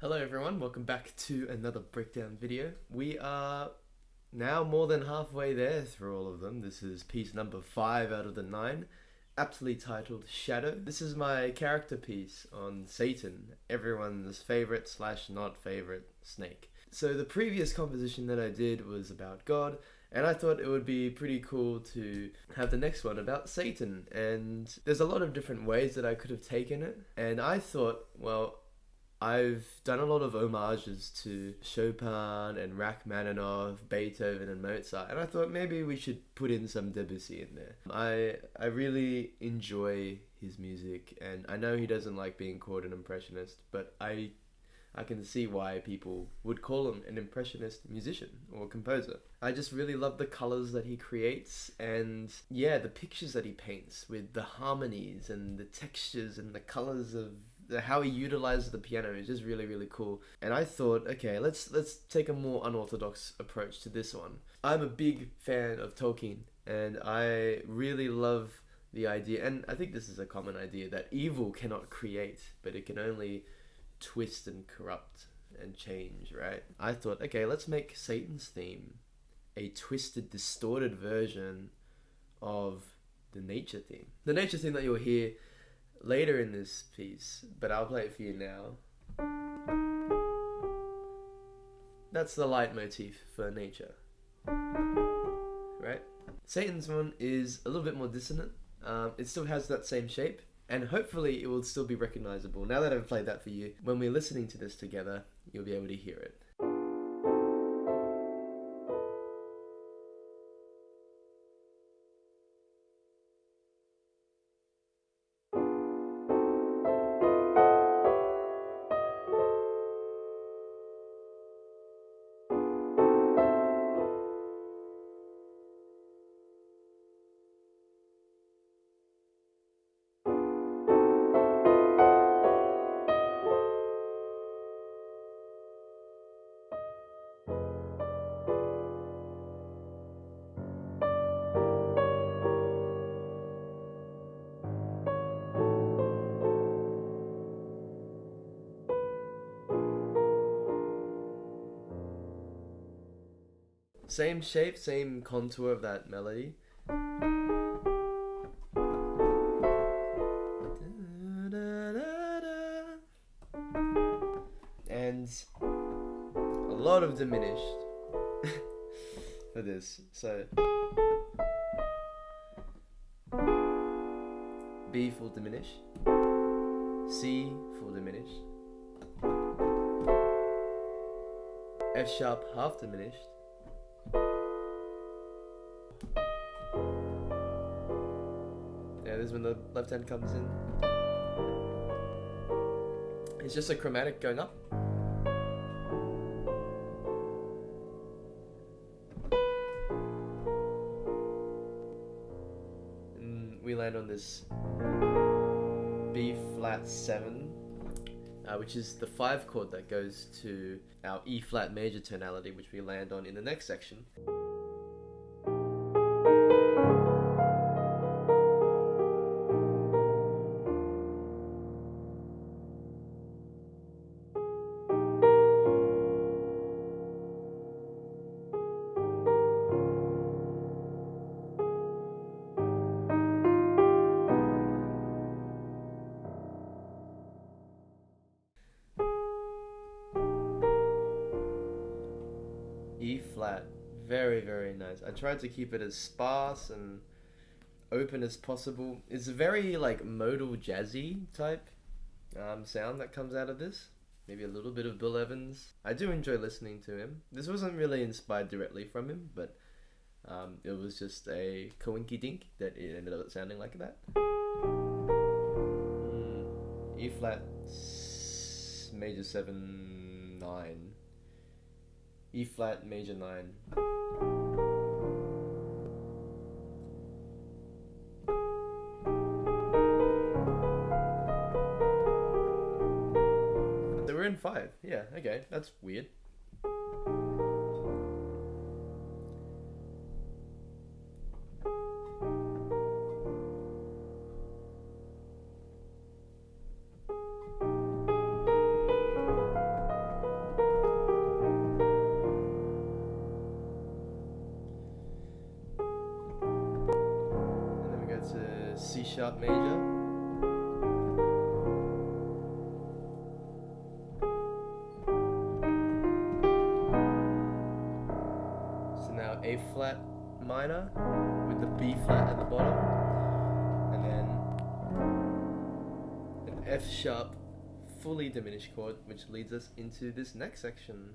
Hello everyone, welcome back to another breakdown video. We are now more than halfway there through all of them. This is piece number 5 out of the 9, aptly titled Shadow. This is my character piece on Satan, everyone's favorite slash not favorite snake. So the previous composition that I did was about God, and I thought it would be pretty cool to have the next one about Satan. And there's a lot of different ways that I could have taken it, and I thought, well, I've done a lot of homages to Chopin and Rachmaninoff, Beethoven and Mozart, and I thought maybe we should put in some Debussy in there. I really enjoy his music, and I know he doesn't like being called an impressionist, but I can see why people would call him an impressionist musician or composer. I just really love the colors that he creates, and yeah, the pictures that he paints with the harmonies and the textures and the colors of how he utilizes the piano is just really cool. And I thought, okay, let's take a more unorthodox approach to this one. I'm a big fan of Tolkien, and I really love the idea, and I think this is a common idea, that evil cannot create, but it can only twist and corrupt and change, right? I thought, okay, let's make Satan's theme a twisted, distorted version of the nature theme. The nature theme that you'll hear later in this piece, but I'll play it for you now. That's the leitmotif for nature, right? Satan's one is a little bit more dissonant. It still has that same shape, and hopefully it will still be recognizable. Now that I've played that for you, when we're listening to this together, you'll be able to hear it. Same shape, same contour of that melody. And a lot of diminished for this. So B full diminished, C full diminished, F sharp half diminished, yeah, this is when the left hand comes in. It's just a chromatic going up. And we land on this B flat 7, which is the 5 chord that goes to our E flat major tonality, which we land on in the next section. E flat, very nice. I tried to keep it as sparse and open as possible. It's a very like modal jazzy type sound that comes out of this. Maybe a little bit of Bill Evans. I do enjoy listening to him. This wasn't really inspired directly from him, but it was just a coinky dink that it ended up sounding like that. E flat major 7 9. E flat major 9. So we're in 5. Yeah, okay, that's weird. sharp major. So now A flat minor with the B flat at the bottom, and then an F sharp fully diminished chord, which leads us into this next section.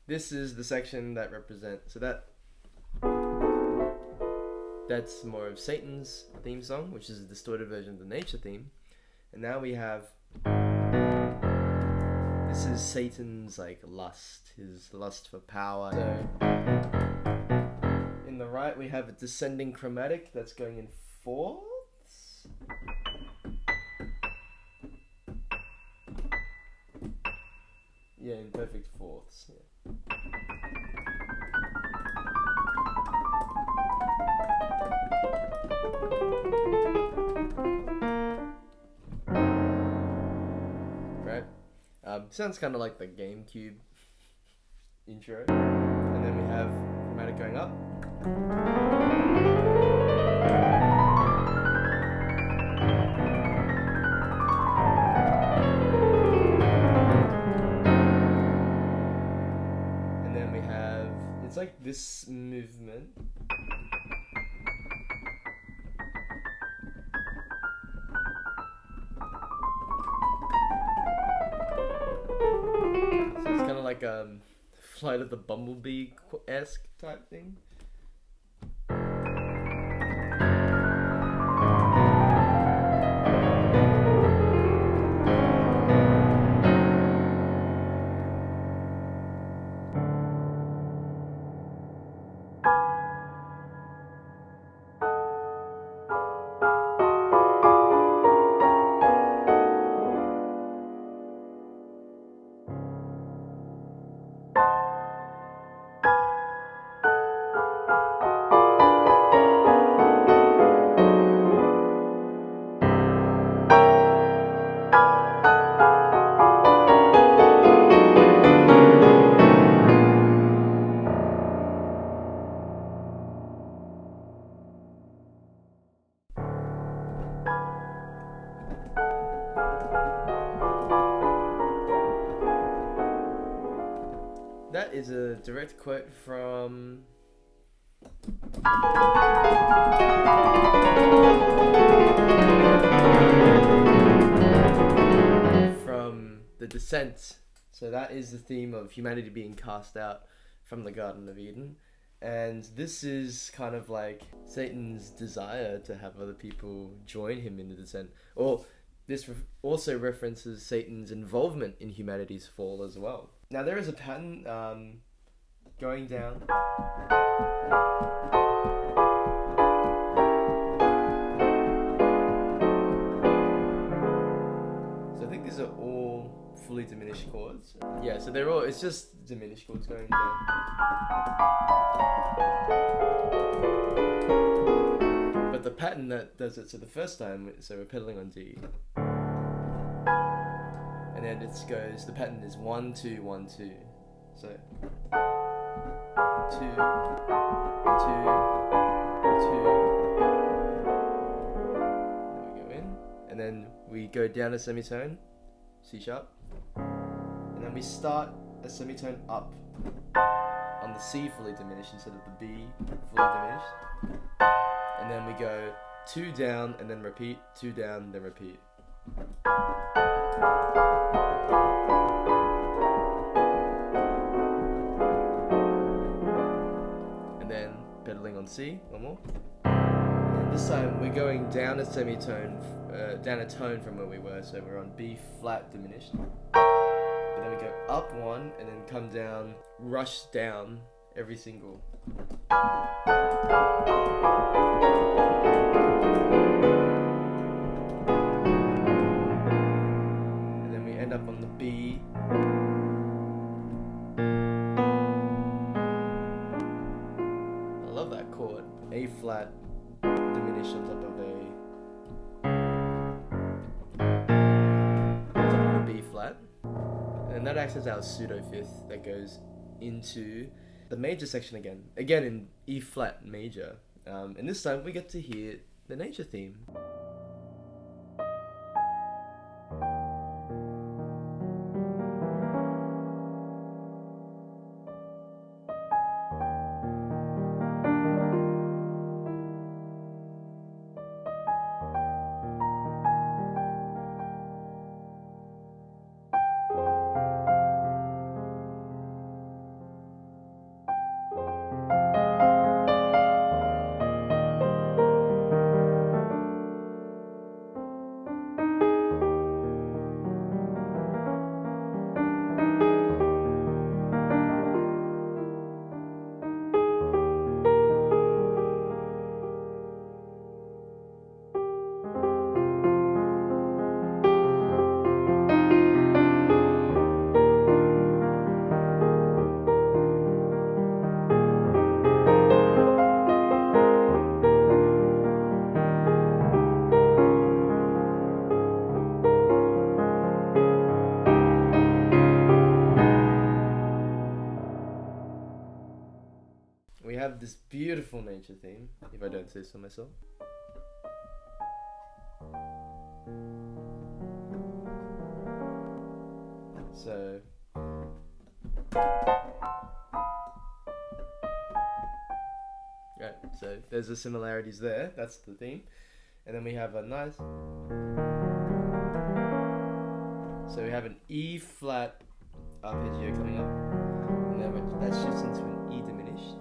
This is the section that represents, so that's more of Satan's theme song, which is a distorted version of the nature theme. And now we have, this is Satan's like lust, his lust for power. So in the right we have a descending chromatic that's going in fourths. Yeah, in perfect fourths. Yeah. Right? Sounds kind of like the GameCube intro. And then we have chromatic going up. And then we have, it's like this movement. Like Flight of the Bumblebee-esque type thing. That is a direct quote from The Descent. So that is the theme of humanity being cast out from the Garden of Eden. And this is kind of like Satan's desire to have other people join him in the descent. Or this also references Satan's involvement in humanity's fall as well. Now there is a pattern going down. So I think these are all fully diminished chords. Yeah, so they're all, it's just diminished chords going down. But the pattern that does it, so the first time, so we're pedaling on D. And then it goes, the pattern is 1 2 1 2. So 2 2 2. Then we go in, and then we go down a semitone, C sharp, and then we start a semitone up on the C fully diminished instead of the B fully diminished, and then we go 2 down and then repeat, 2 down then repeat. And then pedaling on C, one more. And this time we're going down a semitone, down a tone from where we were, so we're on B flat diminished. And then we go up 1 and then come down, rush down every single. And then we end up on the B. I love that chord. A flat diminished on top of a B flat. And that acts as our pseudo fifth that goes into the major section again in E flat major, and this time we get to hear the nature theme. We have this beautiful nature theme, if I don't say so myself. So right, so there's the similarities there, that's the theme. And then we have a nice, so we have an E flat arpeggio coming up, and then that shifts into an E diminished.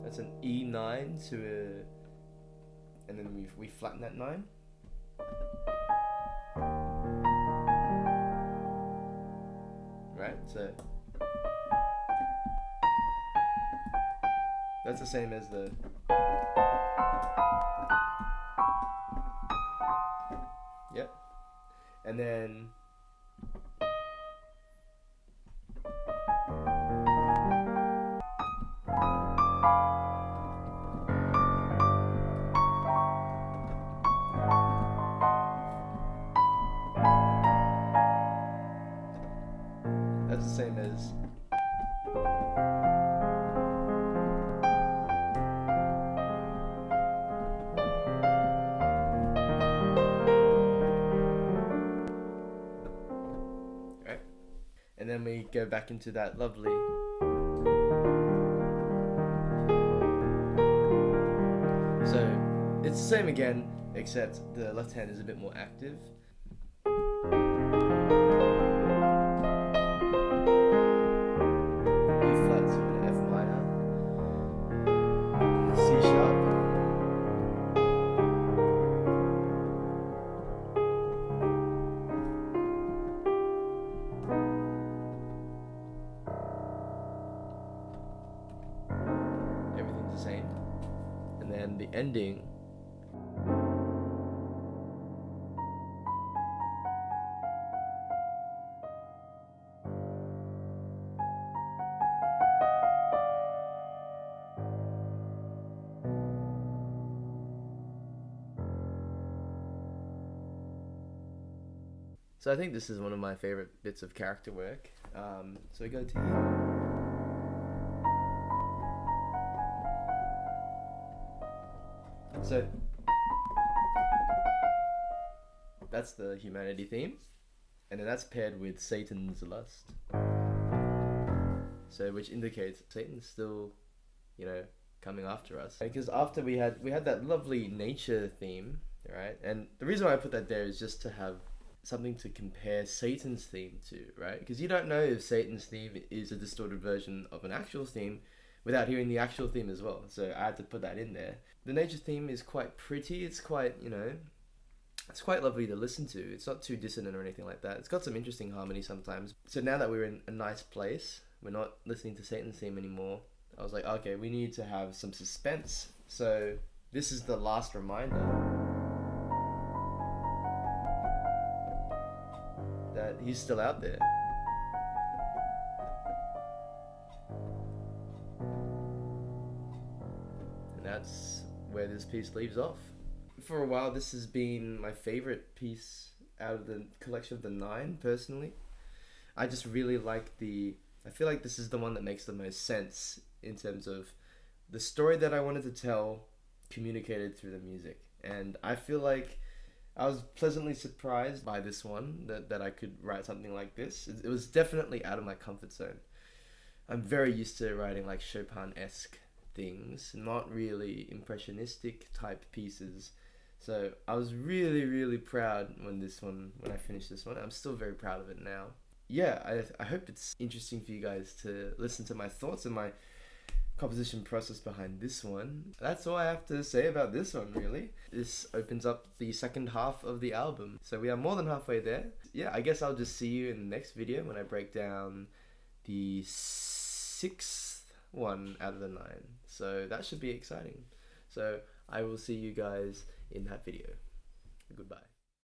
That's an E9 to a, and then we flatten that 9. Right, so that's the same as the yep, and then that's the same as right, and then we go back into that lovely so it's the same again, except the left hand is a bit more active. Everything's the same, and then the ending so I think this is one of my favorite bits of character work. So we go to here. So that's the humanity theme, and then that's paired with Satan's lust. So which indicates Satan's still, coming after us. Because after we had that lovely nature theme, right? And the reason why I put that there is just to have something to compare Satan's theme to, right? Because you don't know if Satan's theme is a distorted version of an actual theme without hearing the actual theme as well. So I had to put that in there. The nature theme is quite pretty. It's quite, It's quite lovely to listen to. It's not too dissonant or anything like that. It's got some interesting harmony sometimes. So now that we're in a nice place, we're not listening to Satan's theme anymore, I was like, okay, we need to have some suspense. So this is the last reminder that he's still out there. And that's where this piece leaves off. For a while, this has been my favorite piece out of the collection of the 9, personally. I just really like I feel like this is the one that makes the most sense in terms of the story that I wanted to tell communicated through the music. And I feel like I was pleasantly surprised by this one, that I could write something like this. It was definitely out of my comfort zone. I'm very used to writing like Chopin-esque things, not really impressionistic type pieces. So I was really, really proud when I finished this one. I'm still very proud of it now. Yeah, I hope it's interesting for you guys to listen to my thoughts and my composition process behind this one. That's all I have to say about this one, really. This opens up the second half of the album. So we are more than halfway there. Yeah, I guess I'll just see you in the next video when I break down the 6th one out of the 9. So that should be exciting. So I will see you guys in that video. Goodbye.